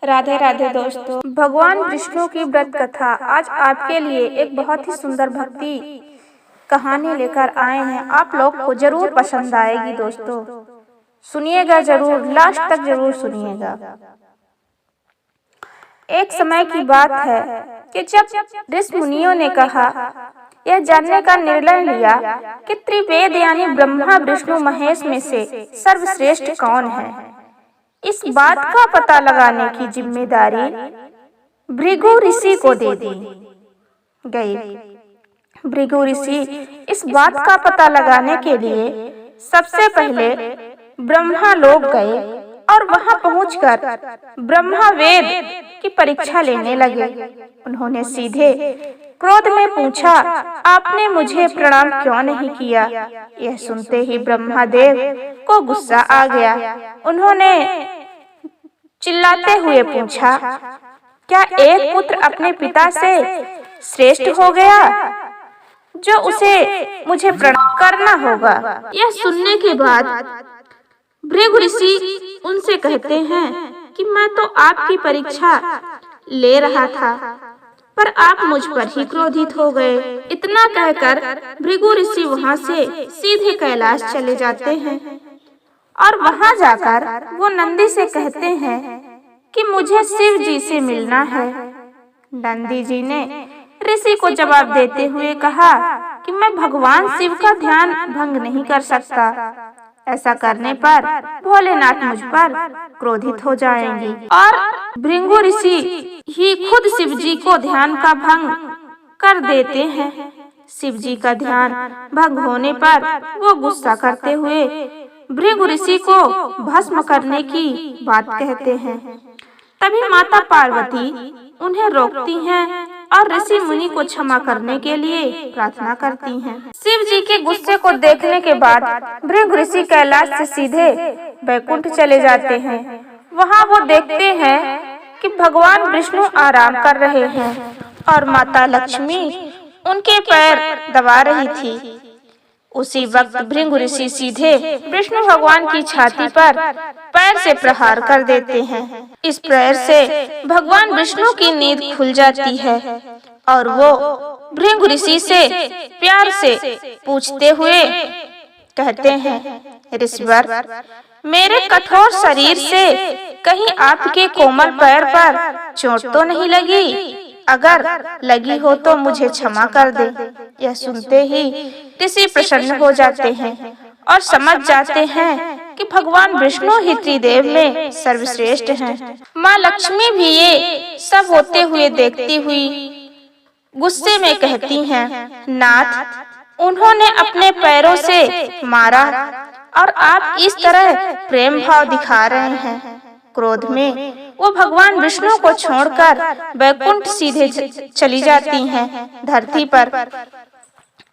राधे राधे दोस्तों, भगवान विष्णु की व्रत कथा आज आपके लिए एक बहुत ही सुंदर भक्ति कहानी लेकर आए हैं। आप लोग को जरूर पसंद आएगी दोस्तों, सुनिएगा जरूर, लास्ट तक जरूर सुनिएगा। एक समय की बात है कि जब ऋषि मुनियों ने कहा, यह जानने का निर्णय लिया कि त्रिवेद यानी ब्रह्मा विष्णु महेश में से सर्वश्रेष्ठ कौन है। इस बात का पता लगाने की जिम्मेदारी भृगु ऋषि को दे दी गई। भृगु ऋषि इस बात का पता लगाने के लिए सबसे पहले ब्रह्मा लोक गए और वहां पहुंचकर ब्रह्मा वेद की परीक्षा लेने लगे। उन्होंने सीधे क्रोध में पूछा, आपने मुझे प्रणाम क्यों नहीं किया। यह सुनते ही ब्रह्मादेव को गुस्सा आ गया। उन्होंने चिल्लाते हुए पूछा, क्या एक पुत्र अपने पिता से श्रेष्ठ हो गया जो उसे मुझे प्रणाम करना होगा। यह सुनने के बाद भृगु ऋषि उनसे कहते हैं कि मैं तो आपकी परीक्षा ले रहा था, पर आप मुझ पर ही क्रोधित हो गए। इतना कहकर भृगु ऋषि वहां से सीधे कैलाश चले जाते हैं और वहां जाकर वो नंदी से कहते हैं कि मुझे शिव जी से मिलना है। नंदी जी ने ऋषि को जवाब देते हुए कहा कि मैं भगवान शिव का ध्यान भंग नहीं कर सकता। ऐसा करने पर भोलेनाथ मुझ पर क्रोधित हो जाएंगे और भृगु ऋषि ही खुद शिव जी को ध्यान का भंग कर देते हैं। शिव जी का ध्यान भंग होने पर वो गुस्सा करते हुए भृगु ऋषि को भस्म करने की बात कहते हैं। तभी माता पार्वती उन्हें रोकती हैं और ऋषि मुनि को क्षमा करने के लिए प्रार्थना करती हैं। शिव जी के गुस्से को देखने के बाद भृगु ऋषि कैलाश से सीधे वैकुंठ चले जाते हैं। वहां वो देखते हैं कि भगवान विष्णु आराम कर रहे हैं और माता लक्ष्मी उनके पैर दबा रही थी। उसी वक्त भृगु ऋषि सीधे विष्णु भगवान की छाती पर पैर से प्रहार कर देते हैं। इस प्रहार से भगवान विष्णु की नींद खुल जाती है और वो भृगु ऋषि से प्यार से पूछते हुए कहते हैं, ऋषिवर, मेरे कठोर शरीर से कहीं आपके कोमल पैर पर चोट तो नहीं लगी? अगर लगी हो तो मुझे क्षमा कर दे। यह सुनते ही ऋषि प्रसन्न हो जाते हैं और समझ जाते हैं कि भगवान विष्णु ही त्रिदेव में सर्वश्रेष्ठ हैं। माँ लक्ष्मी भी ये सब होते हुए देखती हुई गुस्से में कहती हैं, नाथ, उन्होंने अपने पैरों से मारा और आप इस तरह प्रेम भाव दिखा रहे हैं। क्रोध में वो भगवान विष्णु को छोड़कर वैकुंठ सीधे चली जाती हैं धरती पर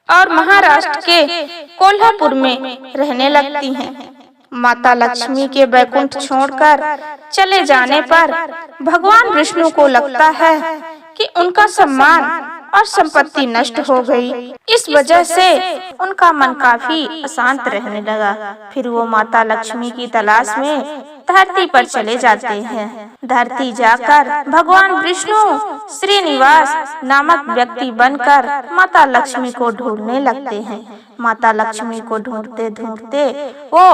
और महाराष्ट्र के कोल्हापुर में रहने लगती हैं। माता लक्ष्मी के वैकुंठ छोड़कर चले जाने पर भगवान विष्णु को लगता है कि उनका सम्मान और संपत्ति नष्ट हो गई। इस वजह से उनका मन काफी अशांत रहने लगा। फिर वो माता लक्ष्मी की तलाश में धरती पर चले जाते हैं। धरती जाकर भगवान विष्णु श्रीनिवास नामक व्यक्ति बनकर माता लक्ष्मी को ढूंढने लगते हैं। माता लक्ष्मी को ढूंढते ढूंढते वो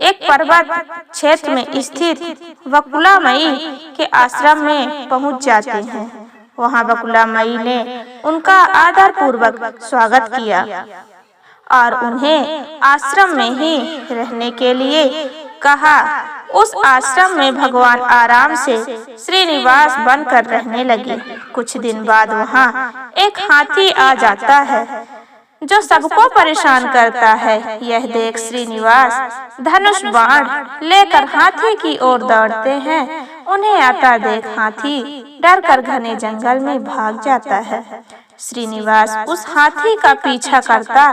एक पर्वत क्षेत्र में स्थित वकुलामयी के आश्रम में पहुंच जाते हैं। वहां वकुलामयी ने उनका आदर पूर्वक स्वागत किया और उन्हें आश्रम में ही रहने के लिए कहा। उस आश्रम में भगवान आराम से श्रीनिवास बनकर रहने लगे। कुछ दिन बाद वहां एक हाथी आ जाता है जो सबको परेशान करता है। यह देख श्रीनिवास धनुष बाण लेकर हाथी की ओर दौड़ते हैं। उन्हें आता देख हाथी डरकर घने जंगल में भाग जाता है। श्रीनिवास उस हाथी का पीछा करता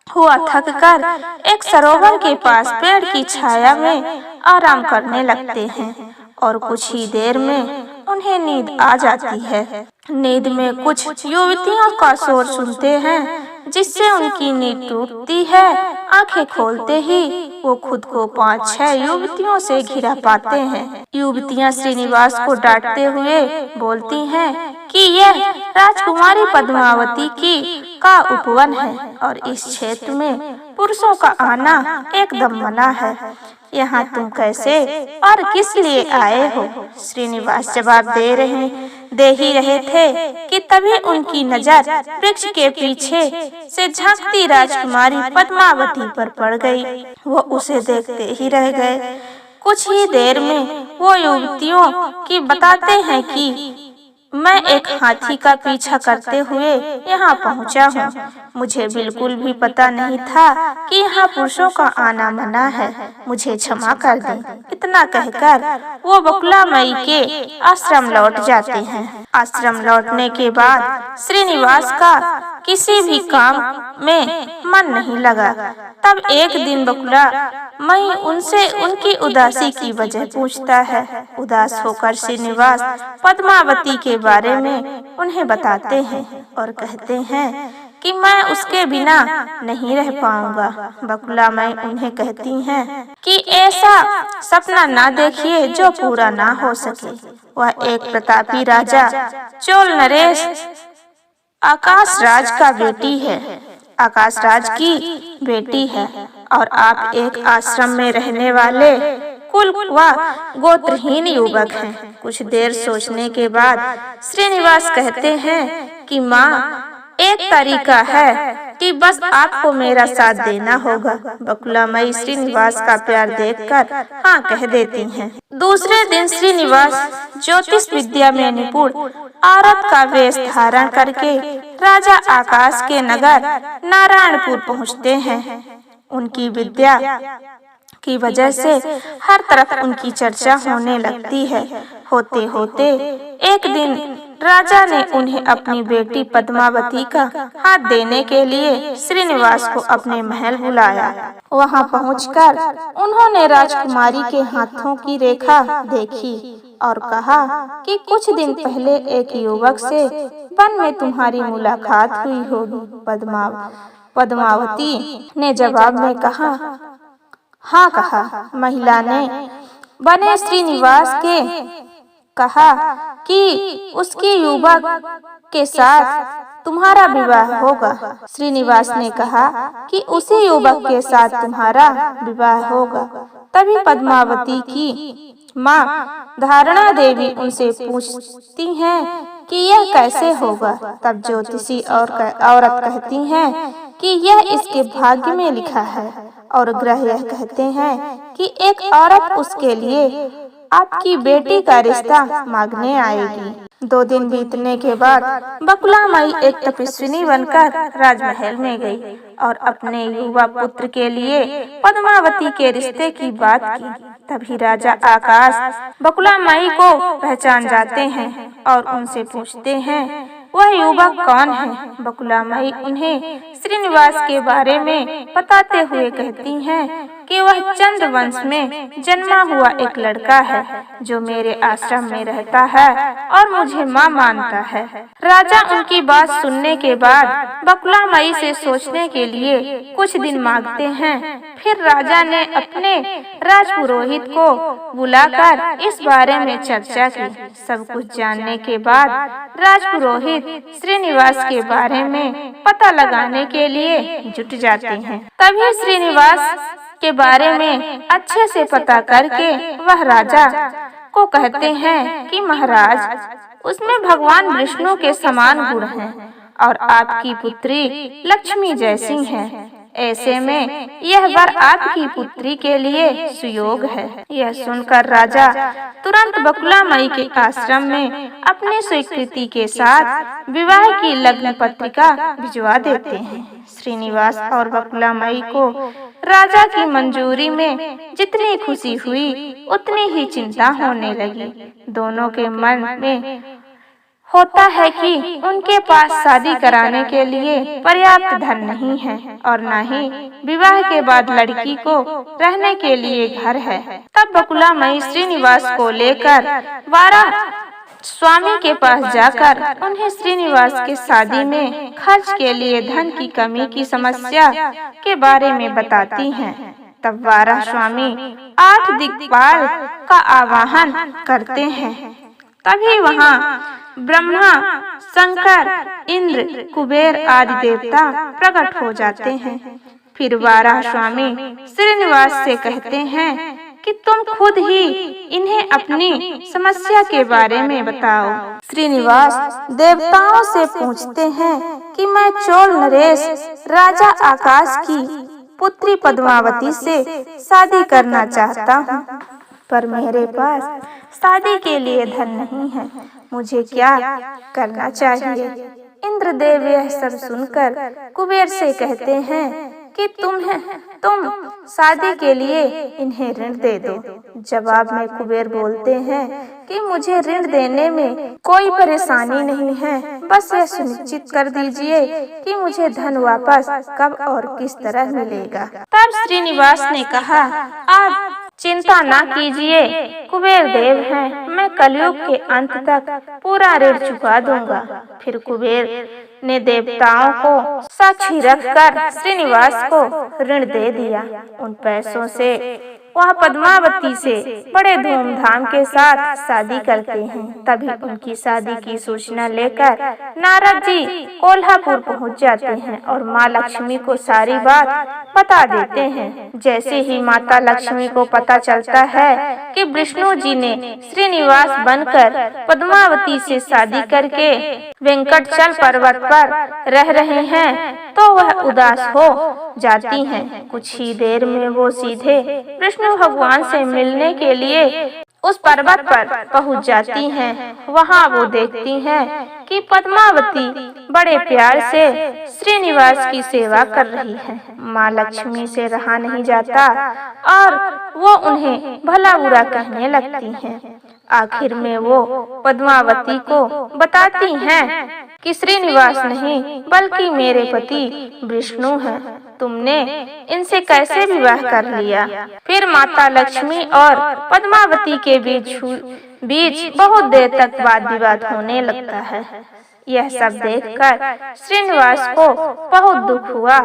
हुआ थककर एक सरोवर के पास पेड़ की छाया में आराम करने लगते हैं और कुछ ही देर में उन्हें नींद आ जाती है। नींद में कुछ युवतियों का शोर सुनते हैं जिससे उनकी नींद टूटती है आंखें खोलते ही वो खुद को 5-6 युवतियों से घिरा पाते हैं। युवतियां श्रीनिवास को डांटते हुए बोलती हैं कि यह राजकुमारी पद्मावती की का उपवन है और इस क्षेत्र में पुरुषों का आना एकदम मना है। यहाँ तुम कैसे और किस लिए आए हो? श्रीनिवास जवाब दे ही रहे थे कि तभी उनकी नजर वृक्ष के पीछे से झांकती राजकुमारी पद्मावती पर पड़ गई। वो उसे देखते ही रह गए। कुछ ही देर में वो युवतियों की बताते हैं कि मैं एक हाथी का पीछा करते हुए यहाँ पहुँचा हूँ। मुझे बिल्कुल भी पता नहीं था कि यहाँ पुरुषों का आना मना है। मुझे क्षमा कर दें। इतना कहकर वो बकुला मई के आश्रम लौट जाते हैं। आश्रम लौटने के बाद श्रीनिवास का किसी भी काम में मन नहीं लगा। तब एक दिन बकुला मई उनसे उनकी उदासी की वजह पूछता है। उदास होकर श्रीनिवास पद्मावती के बारे में उन्हें बताते हैं और कहते हैं कि मैं उसके बिना नहीं रह पाऊंगा। बकुला मई उन्हें कहती हैं कि ऐसा सपना ना देखिए जो पूरा ना हो सके। वह एक प्रतापी राजा चोल नरेश आकाश राज का बेटी है, आकाश राज की बेटी है और आप एक आश्रम में रहने वाले कुल व गोत्रहीन युवक हैं। कुछ देर सोचने के बाद श्रीनिवास कहते हैं कि माँ, एक तरीका है कि बस आपको मेरा साथ देना होगा। बकुला मई श्रीनिवास का प्यार देखकर हाँ कह देती हैं। दूसरे दिन श्रीनिवास ज्योतिष विद्या में निपुण औरत का वेश धारण करके राजा आकाश के नगर नारायणपुर पहुँचते हैं। उनकी विद्या की वजह से हर तरफ उनकी चर्चा होने लगती है। होते होते एक दिन राजा ने उन्हें अपनी बेटी पद्मावती का हाथ देने के लिए श्रीनिवास को अपने महल बुलाया। वहां पहुंचकर उन्होंने राजकुमारी के हाथों की रेखा देखी और कहा कि कुछ दिन पहले एक युवक से वन में तुम्हारी मुलाकात हुई होगी। पद्मावती ने जवाब में कहा, हाँ कहा। महिला ने बने श्रीनिवास के कहा कि उसके युवक के साथ तुम्हारा विवाह होगा। श्रीनिवास ने कहा कि उसी युवक के साथ तुम्हारा विवाह होगा। तभी पद्मावती की माँ धारणा देवी उनसे पूछती हैं कि यह कैसे होगा। तब ज्योतिषी और औरत कहती हैं कि यह इसके भाग्य में लिखा है और ग्रह यह कहते हैं कि एक औरत उसके लिए आपकी बेटी का रिश्ता मांगने आएगी। 2 दिन बीतने के बाद बकुला मई एक तपस्विनी बनकर राजमहल में गई और अपने युवा पुत्र के लिए पद्मावती के रिश्ते की बात की। तभी राजा आकाश बकुला मई को पहचान जाते हैं और उनसे पूछते हैं वह युवक कौन है। बकुला मई उन्हें श्रीनिवास के बारे में बताते हुए कहती हैं कि वह चंद्रवंश में जन्मा हुआ एक लड़का है जो मेरे आश्रम में रहता है और मुझे माँ मानता है। राजा उनकी बात सुनने के बाद बकुला मई से सोचने के लिए कुछ दिन मांगते हैं। फिर राजा ने अपने राजपुरोहित को बुलाकर इस बारे में चर्चा की। सब कुछ जानने के बाद राजपुरोहित श्रीनिवास के बारे में पता लगाने के लिए जुट जाते हैं। तभी श्रीनिवास के बारे में अच्छे से पता करके वह राजा को कहते हैं कि महाराज, उसमें भगवान विष्णु के समान गुण हैं और आपकी पुत्री लक्ष्मी जैसी है। ऐसे में यह वर आपकी पुत्री के लिए सुयोग है। यह सुनकर राजा तुरंत बकुला मई के आश्रम में अपनी स्वीकृति के साथ विवाह की लग्न पत्रिका भिजवा देते हैं। श्रीनिवास और बकुला मई को राजा की मंजूरी में जितनी खुशी हुई उतनी ही चिंता होने लगी। दोनों के मन में होता है कि उनके पास शादी कराने के लिए पर्याप्त धन नहीं है और न ही विवाह के बाद लड़की को रहने के लिए घर है। तब बकुला मई श्रीनिवास को लेकर 12 स्वामी के पास जाकर उन्हें श्रीनिवास के शादी में खर्च के लिए धन की कमी की समस्या के बारे में बताती हैं। तब वारा स्वामी 8 दिक्पाल का आवाहन करते हैं। तभी वहाँ ब्रह्मा, शंकर, इंद्र, कुबेर आदि देवता प्रकट हो जाते हैं। फिर वारा स्वामी श्रीनिवास से कहते हैं कि तुम खुद ही इन्हें अपनी समस्या के बारे में बताओ। श्रीनिवास देवताओं से पूछते हैं कि मैं चोल नरेश राजा आकाश की पुत्री पद्मावती से शादी करना चाहता हूँ, पर मेरे पास शादी के लिए धन नहीं है। मुझे क्या करना चाहिए? इंद्रदेव यह सब सुनकर कुबेर से कहते हैं कि तुम शादी के लिए इन्हें ऋण दे दो। जवाब में कुबेर बोलते हैं कि मुझे ऋण देने में कोई परेशानी नहीं है, बस यह सुनिश्चित कर दीजिए कि मुझे धन वापस कब और किस तरह मिलेगा। तब श्रीनिवास ने कहा, आप चिंता ना कीजिए, कुबेर देव हैं, मैं कलयुग के अंत तक पूरा ऋण चुका दूंगा। फिर कुबेर ने देवताओं को साक्षी रखकर श्रीनिवास को ऋण दे दिया। उन पैसों से वह पद्मावती से बड़े धूमधाम के साथ शादी करते हैं। तभी उनकी शादी की सूचना लेकर नारद जी कोल्हापुर पहुंच जाते हैं और माँ लक्ष्मी को सारी बात बता देते हैं। जैसे ही माता लक्ष्मी को पता चलता है कि विष्णु जी ने श्रीनिवास बनकर पद्मावती से शादी करके वेंकटचल पर्वत पर रह रहे हैं, तो वह उदास हो जाती हैं। कुछ ही देर में वो सीधे विष्णु भगवान से मिलने के लिए उस पर्वत पर पहुंच जाती हैं। वहां वो देखती हैं कि पद्मावती बड़े प्यार से श्रीनिवास की सेवा कर रही है। माँ लक्ष्मी से रहा नहीं जाता और वो उन्हें भला बुरा कहने लगती हैं। आखिर में वो पद्मावती को बताती हैं कि श्रीनिवास नहीं बल्कि मेरे पति विष्णु हैं, तुमने इनसे कैसे विवाह कर लिया? फिर माता लक्ष्मी और पद्मावती के बीच बहुत देर तक वाद विवाद होने लगता है। यह सब देखकर श्रीनिवास को बहुत दुख हुआ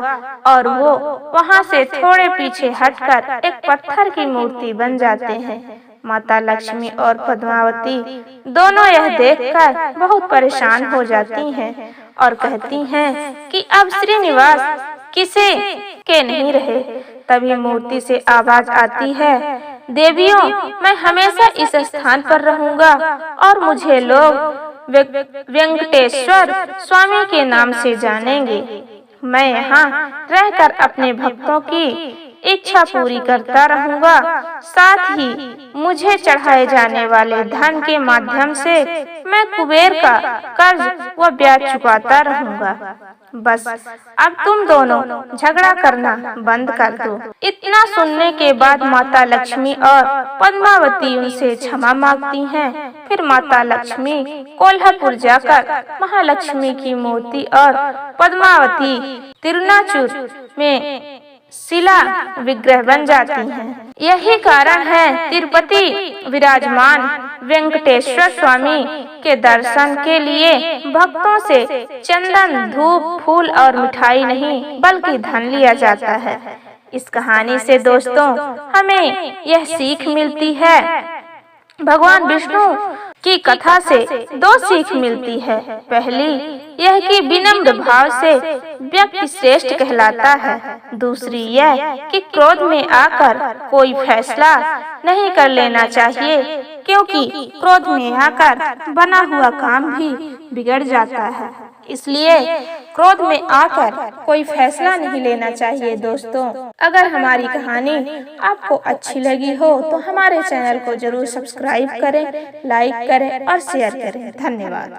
और वो वहां से थोड़े पीछे हटकर एक पत्थर की मूर्ति बन जाते हैं। माता लक्ष्मी और पद्मावती दोनों यह देखकर बहुत परेशान हो जाती हैं और कहती हैं कि अब श्रीनिवास किसे के नहीं रहे। तभी मूर्ति से आवाज आती है, देवियों, मैं हमेशा इस स्थान पर रहूंगा और मुझे लोग वेंकटेश्वर स्वामी के नाम से जानेंगे। मैं यहाँ रहकर अपने भक्तों की इच्छा पूरी करता रहूंगा, साथ ही मुझे चढ़ाए जाने वाले धन के माध्यम से मैं कुबेर का कर्ज व ब्याज चुकाता रहूंगा। बस अब तुम दोनों झगड़ा करना बंद कर दो। इतना सुनने के बाद माता लक्ष्मी और पद्मावती उनसे क्षमा मांगती हैं। फिर माता लक्ष्मी कोल्हापुर जाकर महालक्ष्मी की मूर्ति और पद्मावती तिरुनाचुर में शिला विग्रह बन जाती हैं। यही कारण है तिरुपति विराजमान वेंकटेश्वर स्वामी के दर्शन के लिए भक्तों से चंदन, धूप, फूल और मिठाई नहीं बल्कि धन लिया जाता है। इस कहानी से दोस्तों हमें यह सीख मिलती है, भगवान विष्णु की कथा से 2 सीख मिलती है। पहली यह कि विनम्र भाव से व्यक्ति श्रेष्ठ कहलाता है। दूसरी यह कि क्रोध में आकर कोई फैसला नहीं कर लेना चाहिए, क्योंकि क्रोध में आकर बना हुआ काम भी बिगड़ जाता है। इसलिए क्रोध में आकर कोई फैसला नहीं लेना चाहिए। दोस्तों, अगर हमारी कहानी आपको अच्छी लगी हो तो हमारे चैनल को जरूर सब्सक्राइब करें, लाइक करें और शेयर करें। धन्यवाद।